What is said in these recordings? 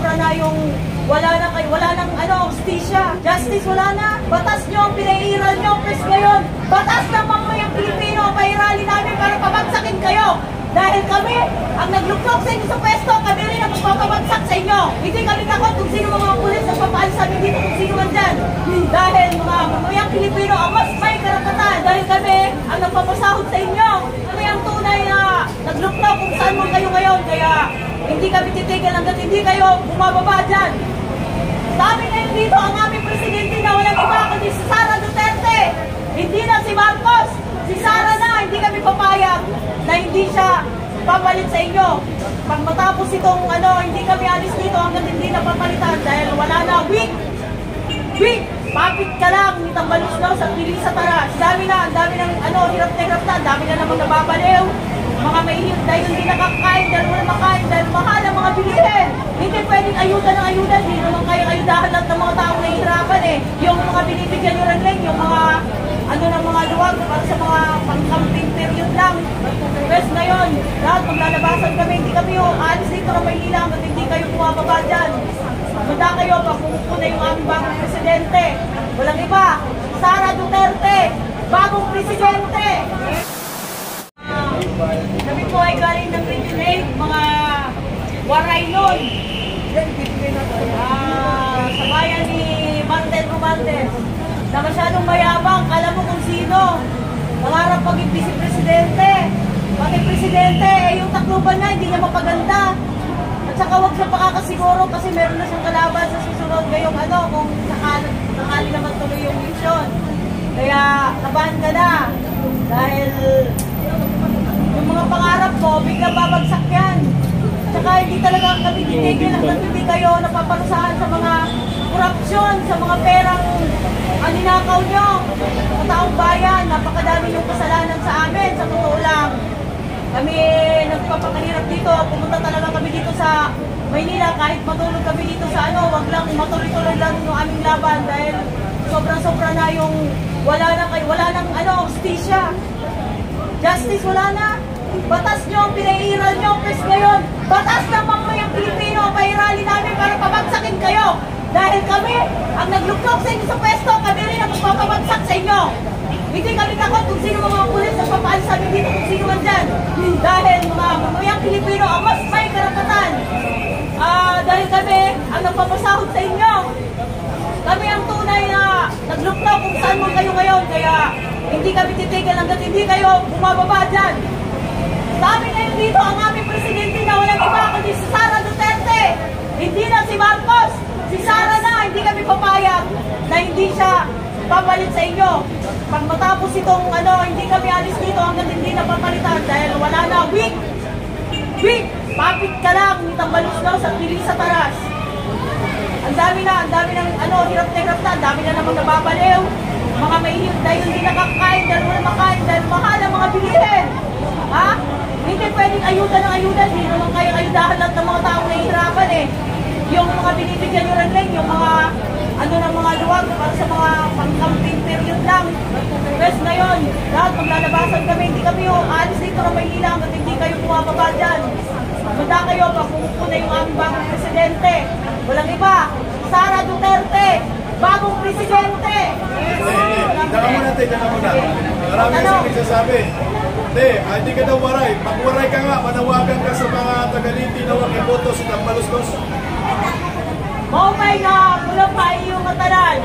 sobra na yung wala nang hustisya. Justice wala na. Batas nyo, pinairal nyo, press ngayon. Batas ng mamayang Pilipino, pairali namin para pabagsakin kayo. Dahil kami, ang nagluklok sa inyo sa pwesto, kami rin ang magpapabagsak sa inyo. Hindi kami takot kung sino mga pulis na papaalis sa amin dito kung sino man dyan. Dahil mga mamayang Pilipino, ang mas may karapatan. Dahil kami, ang nagpapasahod sa inyo. Kami ang tunay na nagluklok kung saan mo kayo ngayon. Kaya hindi kami titigil hanggat hindi kayo bumababa dyan. Sabi ngayon dito ang aming presidente na walang iba kundi si Sara Duterte. Hindi na si Marcos. Si Sara na, hindi kami papayag na hindi siya papalit sa inyo. Pag matapos itong hindi kami alis dito hanggang hindi na papalitan dahil wala na. Weak! Papit ka lang, nitambalos daw sa pili sa taras. Ang dami ng hirap na, ang dami na namang nababaliw. Mga mahihirap dahil hindi nakakain, dahil wala makain, dahil mahal ang mga bilihin. Hindi pwedeng ayuda ng ayuda, hindi naman kayo ayudahan lahat ng mga taong nahihirapan eh. Yung mga binibigyan nyo rin, yung mga ng mga luwag para sa mga pang-camping period lang. Bes ngayon, lahat maglalabasan kami, hindi kami alis dito na Maynila hanggang hindi kayo bumababa dyan. Manda kayo, pagpupo na yung aming bagong presidente. Walang iba, Sara Duterte, bagong presidente. Kami po ay galing ng Region 8, mga waray nun. Sa bayan ni Martin Romualdez. Na masyadong mayabang, alam mo kung sino. Nangarap maging vice-presidente. Maging presidente, yung takluban na, hindi niya mapaganda. At saka huwag siya pakakasiguro kasi meron na siyang kalaban sa susunod ngayong kung sakali naman tuloy yung mission. Kaya, kabahan ka na. Dahil yung mga pangarap ko, bigla babagsak yan. Tsaka hindi talaga kami titigil hanggang hindi kayo napaparusahan sa mga korupsyon, sa mga perang ninakaw nyo sa taong bayan. Napakadami yung kasalanan sa amin, sa totoo lang. Kami nagpapakahirap dito, pumunta talaga kami dito sa Maynila kahit matulog kami dito sa wag lang matuloy-tuloy lang yung aming laban dahil sobra-sobra na yung wala nang hustisya. Justice wala na. Batas nyo, pinairal nyo, press ngayon. Batas ng mamayang Pilipino, pairali namin para pabagsakin kayo. Dahil kami, ang nagluklok sa inyo sa pwesto, kami rin ang magpapabagsak sa inyo. Hindi kami takot kung sino mga pulis na papaalis sa amin dito kung sino man dyan. Dahil mga mamayang Pilipino, ang mas may karapatan. Dahil kami, ang nagpapasahod sa inyo. Kami ang tunay na nagluklok kung saan mo kayo ngayon. Kaya hindi kami titigil hanggat hindi kayo bumababa dyan. Sabi ngayon dito ang aming presidente na walang iba kundi si Sara Duterte. Hindi na si Marcos. Si Sara na, hindi kami papayag na hindi siya papalit sa inyo. Pag matapos itong hindi kami alis dito hanggang hindi na papalitan dahil wala na. Weak! Papit ka lang, nitambalos daw sa pili sa taras. Ang dami ng hirap na, ang dami na namang nababaliw. Mga mahihirap dahil hindi nakakain, dahil wala makain, dahil mahal ang mga bilihin. Hindi pwedeng ayuda ng ayuda, hindi naman kayo ayudahan lahat ng mga taong nahihirapan eh. Yung mga binibigyan nyo rin, yung mga ng mga luwag para sa mga pang-camping period lang. Bes ngayon, lahat maglalabasan kami, hindi kami alis dito na Maynila hanggang hindi kayo bumababa dyan. Manda kayo, pagpupo na yung aming bagong presidente. Walang iba, Sara Duterte, bagong presidente. Daka muna. Marami kasi nagsasabi. Hindi ka daw waray. Pag waray ka nga, manawagan ka sa mga taga-Liti na huwag iboto si Tambaluslos. Maumay na, mula pa iyong matalan.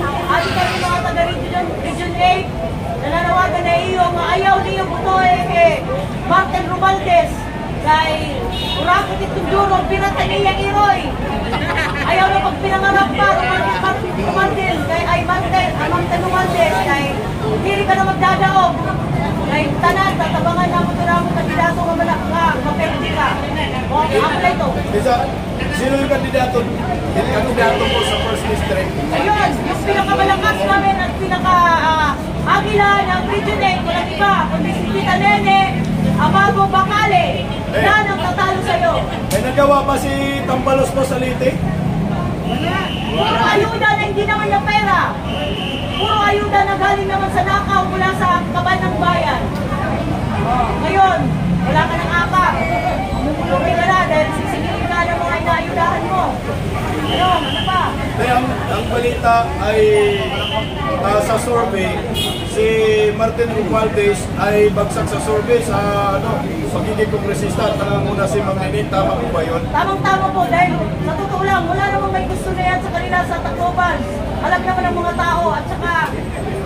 Ati kami mga taga-Region 8, nananawagan na iyo, ayaw niyo buto kay Martin Romualdez. Kay Urakot Itunduro, pinatay niya Iroy. Ayaw na pag pinangarap pa, Martin Romualdez, kay Martin Romualdez, kay hindi ka na magdadaog. Kay tanan, tatabangan na mo doon ang kandidato nga maperde ka. Okay, ako na ito. Sino yung kandidato? Yung kandidato mo sa first district? Ayun, yung pinakamalakas namin at pinaka-agila ng Region 8, walang iba, kundi si Tita Nene, Amago Bacale, yan ang tatalo sa'yo. May nagawa ba si Tambaluslos sa Liti? Puro ayuda na hindi naman niya pera. Puro ayuda na galing naman sa nakaw mula sa kaban ng bayan. Ngayon, wala ka ng apa. Mumulungin ka na dahil sisingilin ka ng mga inaayudahan mo. Ano pa? Ang balita ay sa survey, si Martin Romualdez ay bagsak sa survey sa pagiging kongresista. Tanong muna si Ma'am Nene, tama po ba yun? Tamang-tama po dahil sa totoo lang, wala namang may gusto na yan sa kanila sa Tacloban. Alam naman ng mga tao at saka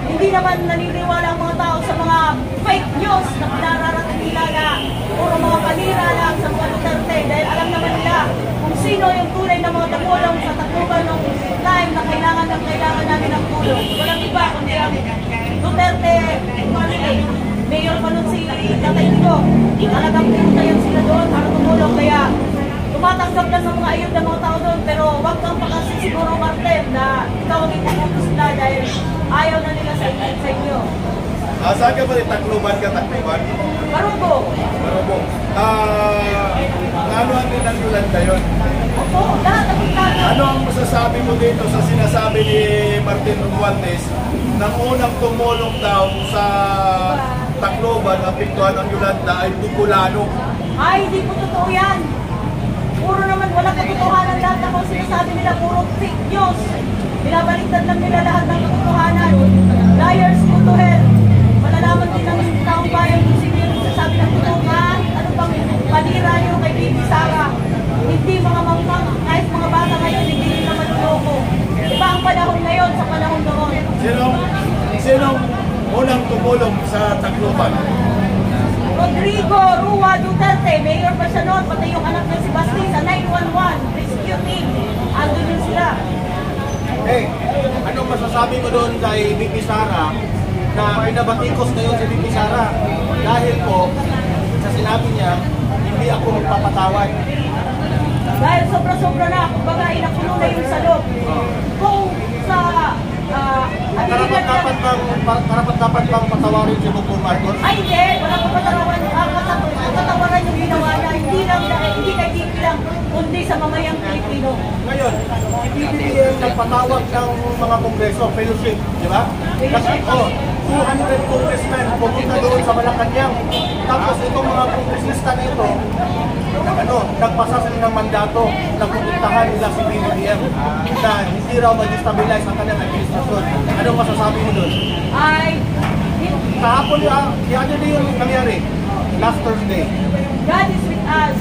hindi naman naniniwala ang mga tao sa mga fake news na pinararating nila na puro mga panira lang sa mga Duterte dahil alam naman nila kung sino yung tunay na mga tumulong sa Tacloban nung time na kailangan namin ng tulong. Walang iba kundi ang Duterte family. Mayor pa nun si Tatay Tigo. Talagang pinutayan sila doon para tumulong kaya tumatanggap lang ng mga ayun ng mga tao doon pero wag kang pakasisiguro Martin na ikaw ang ipuputos nila dahil ayaw na nila sa inyo. Saan ka ba rin? Tacloban ka, Tacloban? Marubo. Marubo. Ano ang Yolanda yun? Opo, lahat ang plano. Ano ang masasabi mo dito sa sinasabi ni Martin Romualdez na unang tumulong daw sa Tacloban ang piktuhan ng Yolanda ay Bicolano? Ay, hindi po totoo yan. Puro naman, walang katotohanan lahat ng mga sinasabi nila, puro fake news. Binabaliktad lang nila lahat ng katotohanan. Liars go to hell. Malalaman din ng taong bayan kung sino yung sasabi ng katotohanan. Ano bang panira nyo kay Bibi Sara? Hindi mga mamang, kahit mga bata ngayon, hindi nila manloko. Iba ang panahon ngayon sa panahon noon. Sinong unang tumulong sa Tacloban? Rodrigo Rua Duterte, mayor pa siya noon, pati yung anak niya si Basti sa 911 rescue team. Andun yun sila. Anong masasabi mo doon kay Bibi Sara na pinabatikos ngayon si Bibi Sara? Dahil po, sa sinabi niya, hindi ako magpapatawad. Dahil sobra-sobra na, kumbaga inakulo na yung salog. Kung sa Karapat-dapat bang patawarin si Bongbong Marcos? ay hindi, wala kong patawaran yung ginawa niya. Hindi lang dahil, hindi kay Bibi lang, kundi sa mamayang Pilipino. Ngayon, si BBM nagpatawag ng mga kongreso, fellowship, di ba? Kasi 200 congressmen pumunta doon sa Malacanang. Tapos itong mga kongresista na ito, nagpasa sila ng mandato na pupuntahan nila si BBM na hindi raw mag-stabilize ang kanyang administrasyon. Anong masasabi mo doon? Ay, Kahapon ano yung nangyari? Last Thursday. God is with us.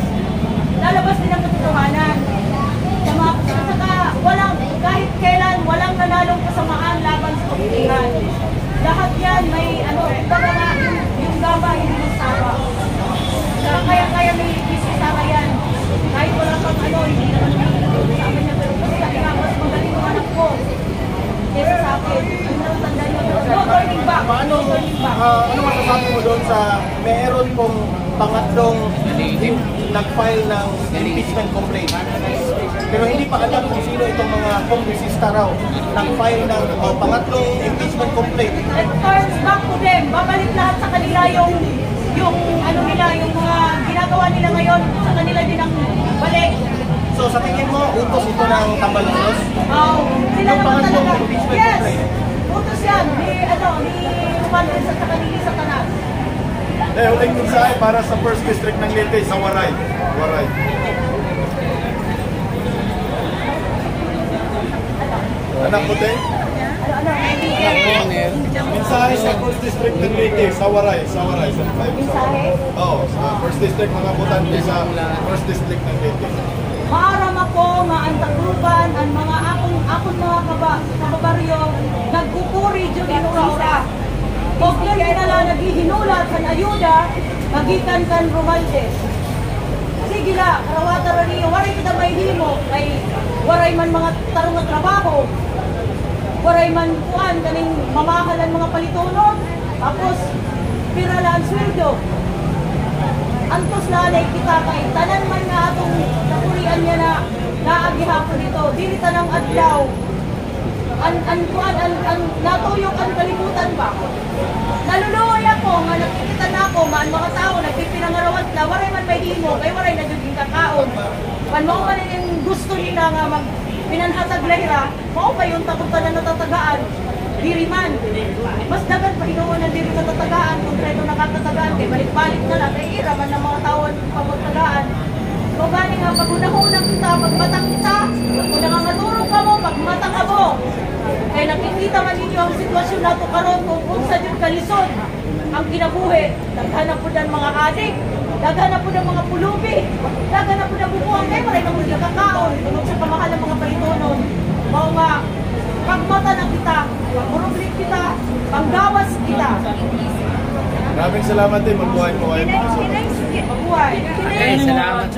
Lalabas din ang katotohanan. Saka walang, kahit kailan, walang nanalong kasamaan laban sa kabutihan. Lahat yan may, kumbaga nga, yung gaba, hindi magsama. Saka kaya may isisama yan. Kahit wala kang hindi naman kasama niya. Pero kasi mas magaling yung anak ko. Kesa sa akin. Ang tanda niyo. No turning back. Ano masasabi mo doon sa meron pong pangatlong nag-file ng impeachment complaint? Pero hindi pa alam kung sino itong mga kongresista raw nag-file ng pangatlong impeachment complaint. It turns back to them. Babalik lahat sa kanila yung mga ginagawa nila ngayon. Sa kanila din ang balik. So sa tingin mo, utos ito ng Tambaluslos? Sila Yung naman pangatlong talaga. impeachment Yes! complaint? Utos yan. Ni Romualdez at saka ni Satanas. Huling mensahe para sa First District ng Leyte sa Waray. Anak mo din? Mensahe sa First District ng Leyte sa Waray. Mensahe? Oo, sa First District, mga butante sa First District ng Leyte. Maaram ako, ang Tacloban, ang mga akong mga kababaryo, nagkukuri dyan inura-ura. Huwag lang nila naghihinulat sa ayuda, magikan kan Romualdez. Sige la, karawata rin niyo, waray kita may himo, kay waray man mga tarong at trabaho, waray man kuan, kaning mamahalan mga palitunon, tapos piralan sweldo. Antos lalay kita kay tanan man nga atong nakurian niya na naagihapon dito, dili tanang adlaw. Natuyok ang kalimutan ba? Naluluoy ako, nga nakikita na ako, mga tao, nagpipinangarawat na, waray man may himo, kay waray na juging kakaon. Mo man yung gusto nila nga pinanhatag lahira, mao pa yung takutan na natatagaan, diri man. Mas dagat pa inuon na diri natatagaan, kung treto nakatatagaan, kay balik-balik na lang, kay ira man ng mga tao pagpagtagaan. Kung gani nga, pag unang-unang kita, pag matang kita, kung nga maturong ka mo, pag matang ka mo. Kaya nakikita man ninyo ang sitwasyon na ito karon kung sa dyan kalisod ang kinabuhi. Daghanap po ng mga adik, daghanap po ng mga pulubi, daghanap po ng bubuang kayo, maray na mo nagkakaon, tungkol sa kamahal ng mga palitonon. Mao nga, pagmata na kita, pagmurublik kita, panggawas kita. Maraming salamat din. Mabuhay po kayo. Mabuhay. Okay, salamat.